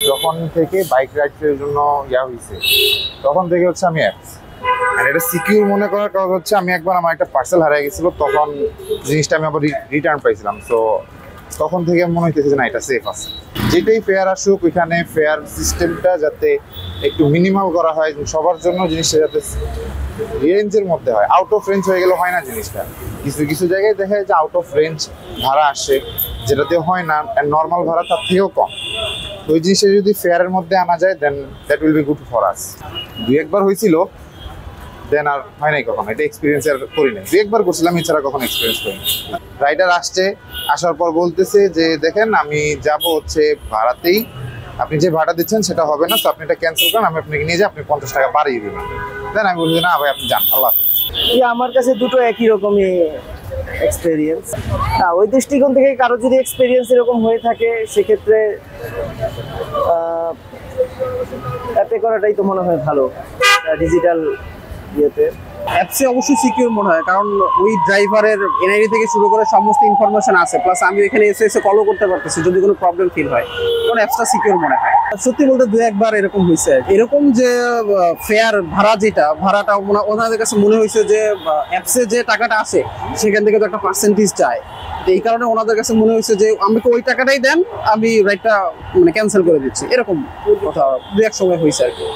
যখন থেকে বাইক রাইডের জন্য হয়েছে তখন থেকে হচ্ছে আমি অ্যাপস আর এটা সিকিউর মনে করার কারণ হচ্ছে আমি একবার আমার একটা পার্সেল হারিয়ে গেছিলো, তখন জিনিসটা আমি আবার রিটার্ন পাইছিলাম। সো তখন থেকে মনে হইতেছে যে না, এটা সেফ আছে। যেটাই ফেয়ার আসুক ওইখানে ফেয়ার সিস্টেমটা যাতে একটু মিনিমাল করা হয়, সবার জন্য জিনিসটা যাতে রেঞ্জের মধ্যে হয়। আউট অফ রেঞ্জ হয়ে গেলে হয় না জিনিসটা। কিছু কিছু জায়গায় দেখা যায় যে আউট অফ রেঞ্জ ভাড়া আসে, যেটাতে হয় না নর্মাল ভাড়া তার থেকেও কম। তো ওই জিনিসটা যদি ফেয়ারের মধ্যে আনা যায় then that will be good for us. দুই একবার হয়েছিল, দেন আর হয় নাই কখনো, এটা এক্সপিরিয়েন্স আর করি নাই। দুই একবার করছিলাম, এছাড়া কখনো এক্সপিরিয়েন্স করিনি। রাইডার আসছে, আসার পর বলতেছে যে দেখেন আমি যাব হচ্ছে ভাড়াতেই, আপনি যে ভাড়া দিচ্ছেন সেটা হবে না, তো আপনি এটা ক্যান্সেল করেন, আমি আপনাকে নিয়ে যাই, আপনি 50 টাকা বাড়িয়ে দেবেন। দেন আমি বলছি না ভাই, আপনি যান, আল্লাহ হাফেজ। আমার কাছে দুটো একই রকমই এক্সপেরিয়েন্স। ওই দৃষ্টিকোণ থেকে কারো যদি এক্সপেরিয়েন্স এরকম হয়ে থাকে সেক্ষেত্রে অ্যাপে করাটাই তো মনে হয় ভালো ডিজিটাল ইয়েতে। অ্যাপসে অবশ্যই সিকিউর মনে হয়, কারণ ওই ড্রাইভারের এনআইডি থেকে শুরু করে সমস্ত ইনফরমেশন আছে, প্লাস আমি এখানে এসে কলও করতে পারতেছি যদি কোনো প্রবলেম ফিল হয়, কারণ অ্যাপসটা সিকিউর মনে হয়। সত্যি বলতে দু একবার এরকম হয়েছে, এরকম যে ফেয়ার ভাড়া ভাড়াটা ওনাদের কাছে মনে হয়েছে যে অ্যাপসে যে টাকাটা আসে সেখান থেকে তো একটা পার্সেন্টেজ চায়, এই কারণে ওনাদের কাছে মনে হয়েছে যে আমাকে ওই টাকাটাই দেন, আমি রাইডটা ক্যান্সেল করে দিচ্ছি। এরকম কথা দু এক সময় হয়েছে আর কি।